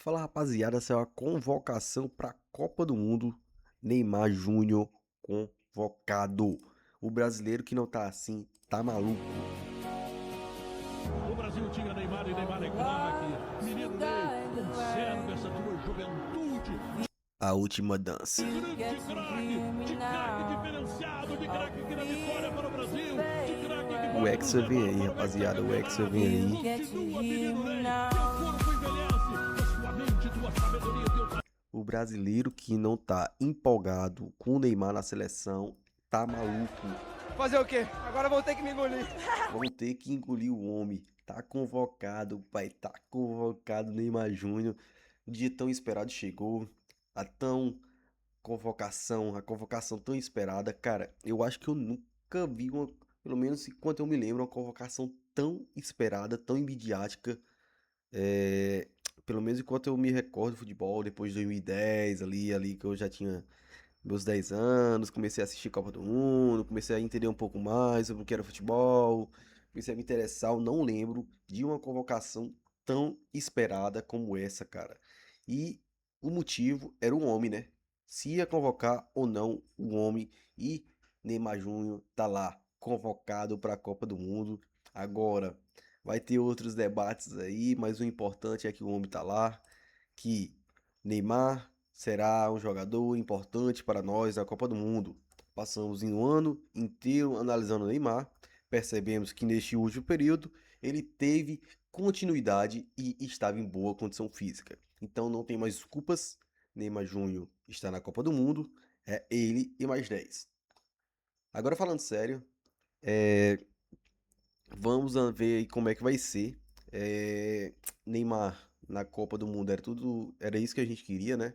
Fala rapaziada, essa é uma convocação para a Copa do Mundo. Neymar Júnior convocado. O brasileiro que não tá assim, tá maluco. O Brasil tinha Neymar e Neymar é craque. Menino Ney conserva essa tua juventude. A última dança. De craque diferenciado, de craque que dá vitória para o Brasil, de craque que O bota no Hexa vem telão aí, para rapaziada. O Hexa determinado. vem aí. Continua, menino Ney. Teu corpo envelhece, a sua mente, tua sabedoria, teu talento. O brasileiro que não tá empolgado com o Neymar na seleção, tá maluco. Fazer o quê? Agora vão ter que me engolir. Vão ter que engolir o homem. Tá convocado, pai. Tá convocado Neymar Júnior. O dia tão esperado chegou. A convocação tão esperada, cara, eu acho que eu nunca vi uma, pelo menos enquanto eu me lembro, uma convocação tão esperada, tão midiática, é, pelo menos enquanto eu me recordo do futebol, depois de 2010, ali que eu já tinha meus 10 anos, comecei a assistir Copa do Mundo, comecei a entender um pouco mais sobre o que era futebol, comecei a me interessar, eu não lembro de uma convocação tão esperada como essa, cara. E o motivo era o homem, né? Se ia convocar ou não o homem, e Neymar Júnior tá lá, convocado para a Copa do Mundo. Agora, vai ter outros debates aí, mas o importante é que o homem tá lá, que Neymar será um jogador importante para nós na Copa do Mundo. Passamos um ano inteiro analisando o Neymar, percebemos que neste último período ele teve continuidade e estava em boa condição física. Então não tem mais desculpas. Neymar Júnior está na Copa do Mundo, é ele e mais 10. Agora falando sério, é, vamos ver aí como é que vai ser. Neymar na Copa do Mundo era isso que a gente queria, né?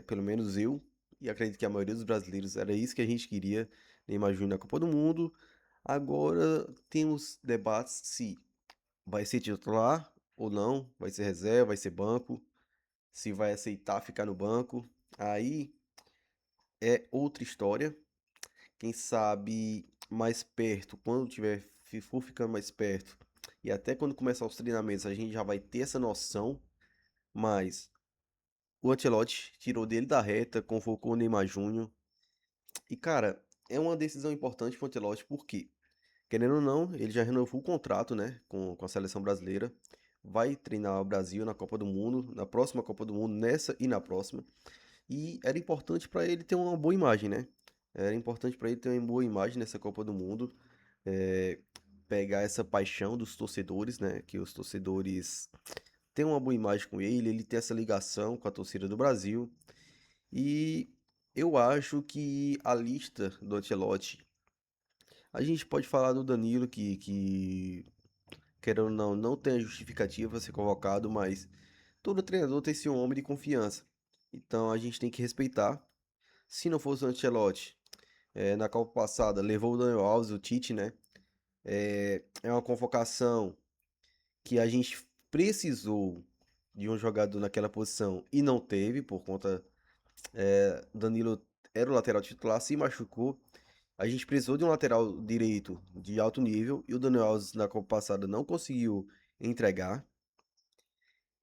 Pelo menos eu, e acredito que a maioria dos brasileiros era isso que a gente queria, Neymar Júnior na Copa do Mundo. Agora temos debates se vai ser titular ou não, vai ser reserva, vai ser banco, se vai aceitar ficar no banco. Aí é outra história. Quem sabe mais perto, quando tiver, for ficando mais perto, e até quando começar os treinamentos, a gente já vai ter essa noção, mas o Ancelotti tirou dele da reta, convocou o Neymar Júnior. E, cara, é uma decisão importante pro Ancelotti, porque, querendo ou não, ele já renovou o contrato, né, com a seleção brasileira. Vai treinar o Brasil na Copa do Mundo, na próxima Copa do Mundo, nessa e na próxima. E era importante para ele ter uma boa imagem, né? Era importante para ele ter uma boa imagem nessa Copa do Mundo. é, Pegar essa paixão dos torcedores, né? Que os torcedores têm uma boa imagem com ele, ele tem essa ligação com a torcida do Brasil. E eu acho que a lista do Ancelotti, a gente pode falar do Danilo, que querendo ou não, não tem a justificativa para ser convocado, mas todo treinador tem seu homem de confiança. Então a gente tem que respeitar. Se não fosse o Ancelotti, na Copa passada, levou o Daniel Alves, o Tite, né? É uma convocação que a gente precisou de um jogador naquela posição e não teve, por conta. Danilo era o lateral titular, se machucou. A gente precisou de um lateral direito de alto nível e o Daniel Alves na Copa passada não conseguiu entregar.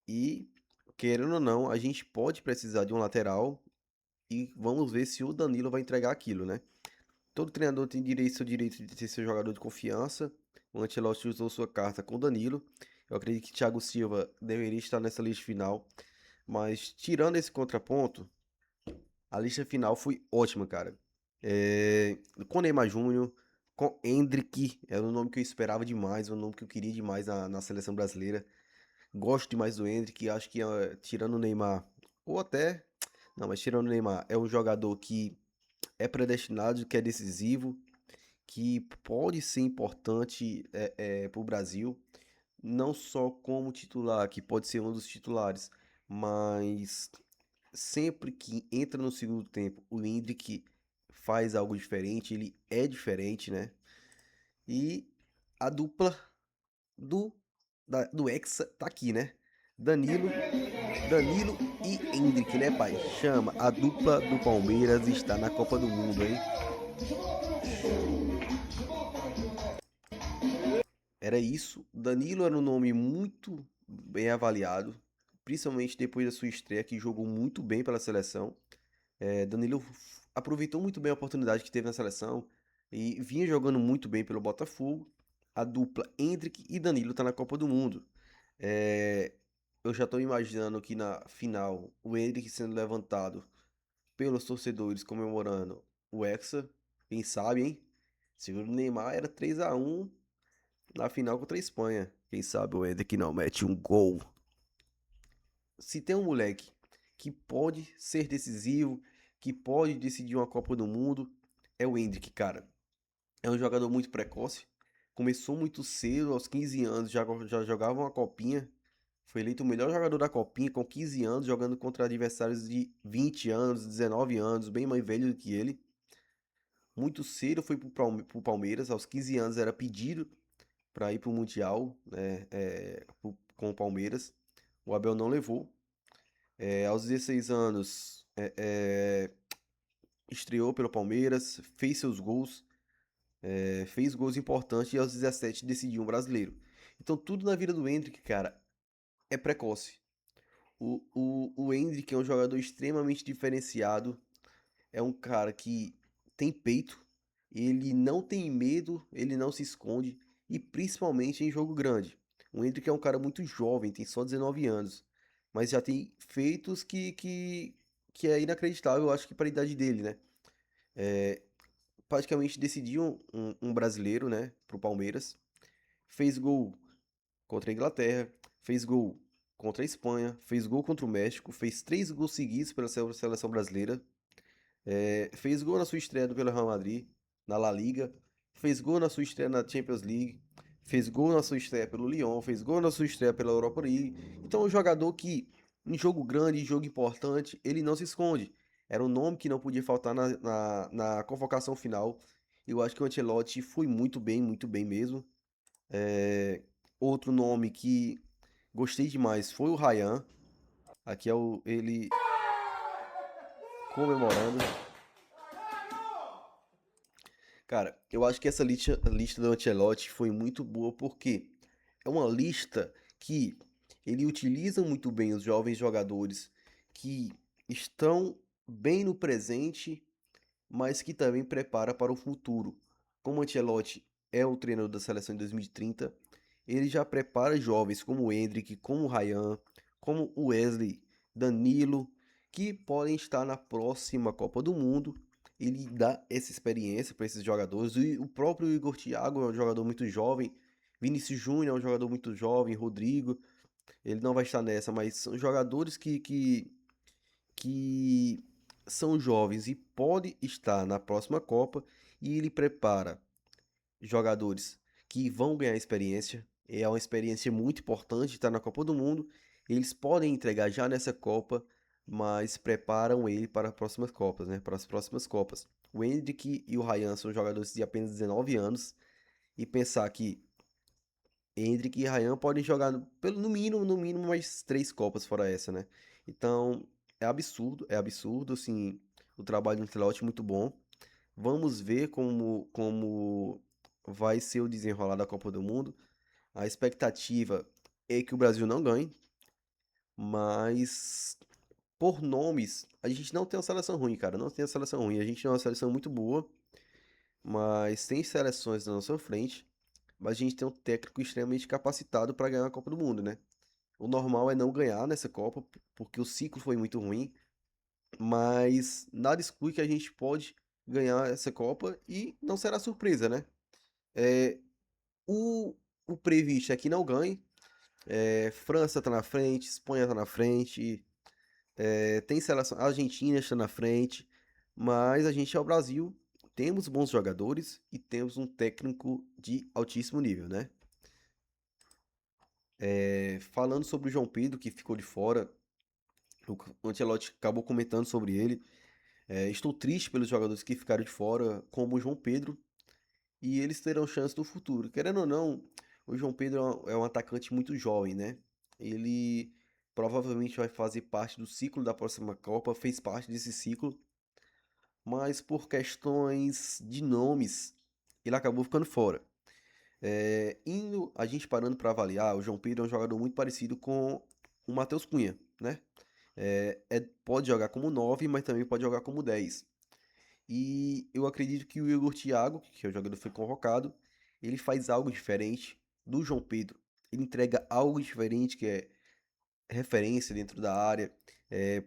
E, querendo ou não, a gente pode precisar de um lateral e vamos ver se o Danilo vai entregar aquilo, né? Todo treinador tem seu direito de ter seu jogador de confiança. O Ancelotti usou sua carta com o Danilo. Eu acredito que Thiago Silva deveria estar nessa lista final. Mas tirando esse contraponto, a lista final foi ótima, cara. Com Neymar Júnior, com Endrick, era um nome que eu esperava demais, um nome que eu queria demais na seleção brasileira. Gosto demais do Endrick, acho que tirando o Neymar, ou até, não, mas tirando o Neymar, é um jogador que é predestinado, que é decisivo, que pode ser importante para o Brasil, não só como titular, que pode ser um dos titulares, mas sempre que entra no segundo tempo, o Endrick faz algo diferente, ele é diferente, né? E a dupla do, do Hexa tá aqui, né? Danilo, Danilo e Endrick, né, pai? Chama, a dupla do Palmeiras está na Copa do Mundo, hein? Era isso. Danilo era um nome muito bem avaliado. principalmente depois da sua estreia, que jogou muito bem pela seleção. Danilo aproveitou muito bem a oportunidade que teve na seleção e vinha jogando muito bem pelo Botafogo. A dupla Endrick e Danilo tá na Copa do Mundo. É, eu já estou imaginando que na final o Endrick sendo levantado pelos torcedores comemorando o Hexa. Quem sabe, hein? Segundo o Neymar, era 3-1 na final contra a Espanha. Quem sabe o Endrick não mete um gol. Se tem um moleque que pode ser decisivo, que pode decidir uma Copa do Mundo, é o Endrick, cara. É um jogador muito precoce. Começou muito cedo, aos 15 anos, já jogava uma copinha. Foi eleito o melhor jogador da copinha com 15 anos, jogando contra adversários de 20 anos, 19 anos, bem mais velho do que ele. Muito cedo foi pro Palmeiras, aos 15 anos era pedido para ir pro Mundial, né, com o Palmeiras. O Abel não levou. Aos 16 anos, estreou pelo Palmeiras, fez seus gols, fez gols importantes e aos 17 decidiu um brasileiro. Então tudo na vida do Endrick, cara, é precoce. O Endrick é um jogador extremamente diferenciado, é um cara que tem peito, ele não tem medo, ele não se esconde, e principalmente em jogo grande. O Endrick é um cara muito jovem, tem só 19 anos, mas já tem feitos que é inacreditável, eu acho que para a idade dele, né? Praticamente decidiu um brasileiro, né, pro Palmeiras. Fez gol contra a Inglaterra, fez gol contra a Espanha, fez gol contra o México, fez 3 gols seguidos pela seleção brasileira. Fez gol na sua estreia pelo Real Madrid, na La Liga. Fez gol na sua estreia na Champions League. Fez gol na sua estreia pelo Lyon. Fez gol na sua estreia pela Europa League. Então, é um jogador que, em jogo grande, em jogo importante, ele não se esconde. Era um nome que não podia faltar na convocação final. Eu acho que o Ancelotti foi muito bem mesmo. Outro nome que gostei demais foi o Ryan. Aqui é ele comemorando. Cara, eu acho que essa lista do Ancelotti foi muito boa porque é uma lista que ele utiliza muito bem os jovens jogadores que estão bem no presente, mas que também prepara para o futuro. Como o Ancelotti é o treinador da seleção em 2030, ele já prepara jovens como o Endrick, como o Ryan, como o Wesley, Danilo, que podem estar na próxima Copa do Mundo. Ele dá essa experiência para esses jogadores. E o próprio Igor Thiago é um jogador muito jovem, Vinícius Júnior é um jogador muito jovem, Rodrigo, ele não vai estar nessa, mas são jogadores que são jovens e podem estar na próxima Copa e ele prepara jogadores que vão ganhar experiência. É uma experiência muito importante estar na Copa do Mundo. Eles podem entregar já nessa Copa, mas preparam ele para as próximas Copas, né? Para as próximas Copas. O Endrick e o Ryan são jogadores de apenas 19 anos e pensar que Endrick e Ryan podem jogar no mínimo mais 3 Copas fora essa, né? Então, é absurdo, assim, o trabalho do Ancelotti é muito bom. Vamos ver como vai ser o desenrolar da Copa do Mundo. A expectativa é que o Brasil não ganhe, mas por nomes, a gente não tem uma seleção ruim, cara. Não tem uma seleção ruim. A gente tem uma seleção muito boa, mas tem seleções na nossa frente. Mas a gente tem um técnico extremamente capacitado para ganhar a Copa do Mundo, né? O normal é não ganhar nessa Copa, porque o ciclo foi muito ruim. Mas nada exclui que a gente pode ganhar essa Copa e não será surpresa, né? É, o, o previsto é que não ganhe. França tá na frente, Espanha tá na frente, tem seleção, a Argentina está na frente, mas a gente é o Brasil, temos bons jogadores e temos um técnico de altíssimo nível, né? Falando sobre o João Pedro, que ficou de fora, o Ancelotti acabou comentando sobre ele. Estou triste pelos jogadores que ficaram de fora, como o João Pedro, e eles terão chance no futuro. Querendo ou não, o João Pedro é um atacante muito jovem, né? Ele provavelmente vai fazer parte do ciclo da próxima Copa, fez parte desse ciclo, mas por questões de nomes, ele acabou ficando fora. A gente parando para avaliar, o João Pedro é um jogador muito parecido com o Matheus Cunha, né? Pode jogar como 9, mas também pode jogar como 10. E eu acredito que o Igor Thiago, que é o jogador que foi convocado, ele faz algo diferente do João Pedro. Ele entrega algo diferente, que é referência dentro da área, é,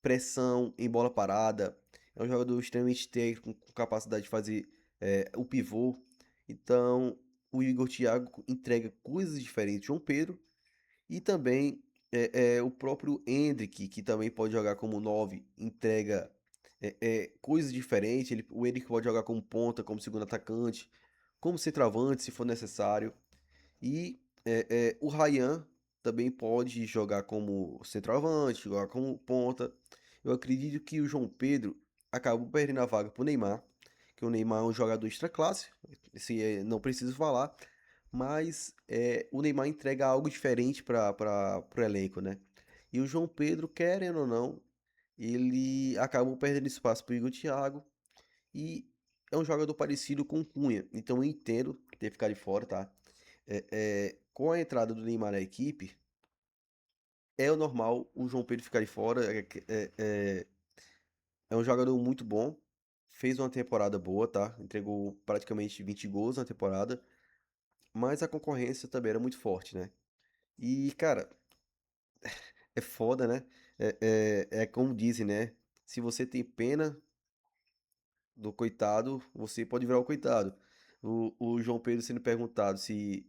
pressão em bola parada. É um jogador extremamente técnico, com capacidade de fazer o pivô. Então, o Igor Thiago entrega coisas diferentes. João Pedro e também o próprio Endrick, que também pode jogar como 9, entrega coisas diferentes. O Endrick pode jogar como ponta, como segundo atacante, como centroavante, se for necessário. E o Ryan também pode jogar como centroavante, jogar como ponta. Eu acredito que o João Pedro acabou perdendo a vaga para o Neymar, que o Neymar é um jogador extra classe, não preciso falar, mas o Neymar entrega algo diferente para o elenco, né? E o João Pedro, querendo ou não, ele acabou perdendo espaço para o Igor Thiago e é um jogador parecido com o Cunha, então eu entendo ter ficado de fora, tá? Com a entrada do Neymar na equipe, é o normal o João Pedro ficar de fora. É um jogador muito bom, fez uma temporada boa, tá? Entregou praticamente 20 gols na temporada, mas a concorrência também era muito forte, né? E, cara, é foda, né? É como dizem, né? Se você tem pena do coitado, você pode virar o coitado. O João Pedro sendo perguntado se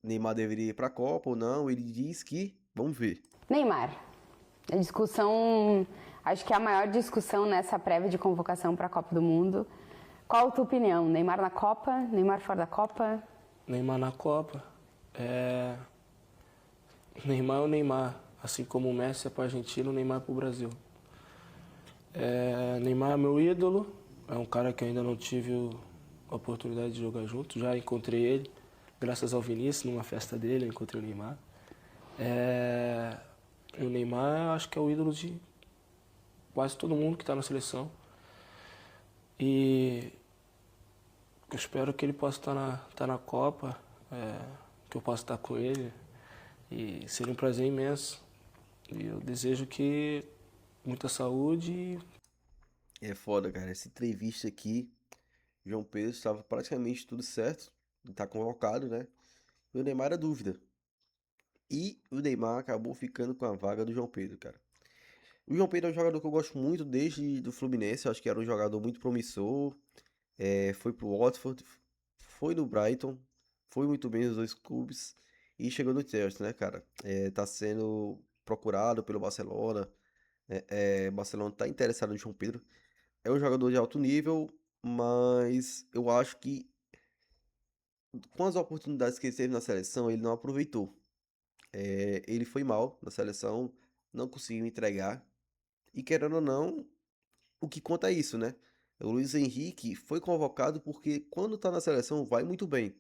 Neymar deveria ir pra Copa ou não, ele diz que, vamos ver. Neymar. A discussão, acho que é a maior discussão nessa prévia de convocação para a Copa do Mundo. Qual a tua opinião? Neymar na Copa? Neymar fora da Copa? Neymar na Copa. Neymar é o Neymar. Assim como o Messi é para a Argentina, o Neymar é para o Brasil. Neymar é meu ídolo. É um cara que eu ainda não tive a oportunidade de jogar junto. Já encontrei ele, graças ao Vinícius, numa festa dele, eu encontrei o Neymar. E o Neymar, acho que é o ídolo de quase todo mundo que está na seleção. E eu espero que ele possa estar na Copa, que eu possa estar com ele. E seria um prazer imenso. E eu desejo que muita saúde. É foda, cara. Essa entrevista aqui, João Pedro estava praticamente tudo certo. Ele tá convocado, né? E o Neymar era dúvida. E o Neymar acabou ficando com a vaga do João Pedro, cara. O João Pedro é um jogador que eu gosto muito desde do Fluminense. Eu acho que era um jogador muito promissor. Foi pro Watford, foi no Brighton, foi muito bem nos dois clubes e chegou no Chelsea, né, cara? Tá sendo procurado pelo Barcelona. Barcelona tá interessado no João Pedro. É um jogador de alto nível, mas eu acho que com as oportunidades que ele teve na seleção, ele não aproveitou. Ele foi mal na seleção, não conseguiu entregar. E querendo ou não, o que conta é isso, né? O Luiz Henrique foi convocado porque quando tá na seleção vai muito bem.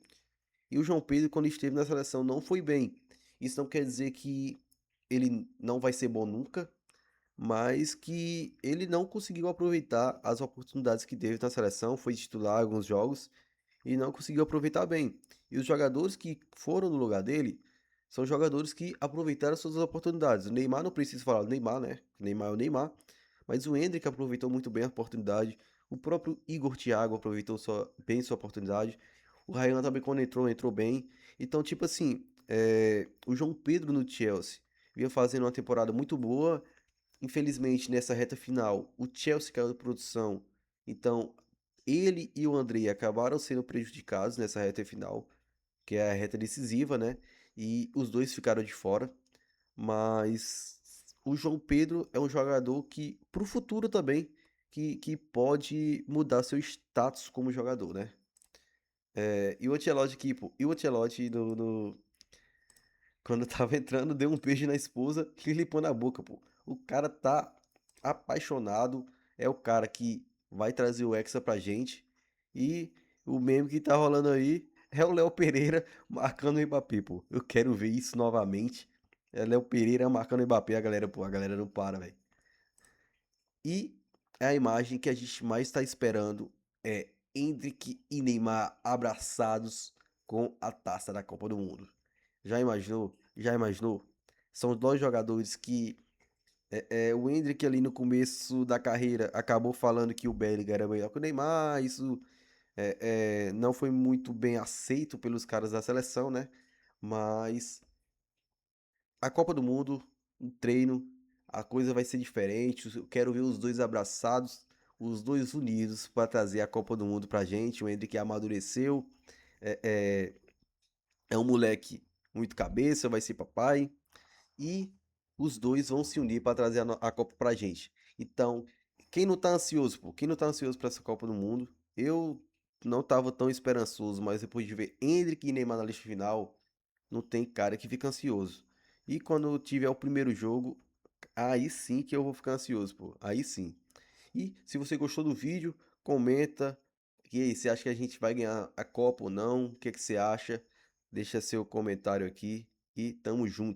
E o João Pedro, quando esteve na seleção, não foi bem. Isso não quer dizer que ele não vai ser bom nunca, mas que ele não conseguiu aproveitar as oportunidades que teve na seleção, foi titular em alguns jogos e não conseguiu aproveitar bem. E os jogadores que foram no lugar dele são jogadores que aproveitaram suas oportunidades. O Neymar não precisa falar do Neymar, né? O Neymar é o Neymar, mas o Endrick aproveitou muito bem a oportunidade. O próprio Igor Thiago aproveitou bem sua oportunidade. O Ryan também quando entrou bem. Então, tipo assim, o João Pedro no Chelsea vinha fazendo uma temporada muito boa. Infelizmente, nessa reta final, o Chelsea caiu de produção. Então, ele e o André acabaram sendo prejudicados nessa reta final, que é a reta decisiva, né? E os dois ficaram de fora. Mas o João Pedro é um jogador que, pro futuro também, que pode mudar seu status como jogador, né? E o Ancelotti aqui, pô, e o Ancelotti quando tava entrando, deu um beijo na esposa e limpou na boca, pô. O cara tá apaixonado, é o cara que vai trazer o Hexa pra gente. E o meme que tá rolando aí é o Léo Pereira marcando o Mbappé, pô. Eu quero ver isso novamente. É Léo Pereira marcando o Mbappé, a galera, pô, a galera não para, velho. E a imagem que a gente mais está esperando é Endrick e Neymar abraçados com a taça da Copa do Mundo. Já imaginou? Já imaginou? São dois jogadores que o Endrick ali no começo da carreira acabou falando que o Bellingham era melhor que o Neymar. Isso não foi muito bem aceito pelos caras da seleção, né? Mas a Copa do Mundo, um treino, a coisa vai ser diferente. Eu quero ver os dois abraçados, os dois unidos para trazer a Copa do Mundo pra gente. O Endrick amadureceu, é, é, é um moleque muito cabeça, vai ser papai. E os dois vão se unir para trazer a Copa pra gente. Então, quem não tá ansioso, pô? Quem não tá ansioso para essa Copa do Mundo? Eu não tava tão esperançoso, mas depois de ver Endrick e Neymar na lista final, não tem cara que fica ansioso. E quando tiver o primeiro jogo, aí sim que eu vou ficar ansioso, pô. Aí sim. E se você gostou do vídeo, comenta. E aí, você acha que a gente vai ganhar a Copa ou não? O que que você acha? Deixa seu comentário aqui e tamo junto.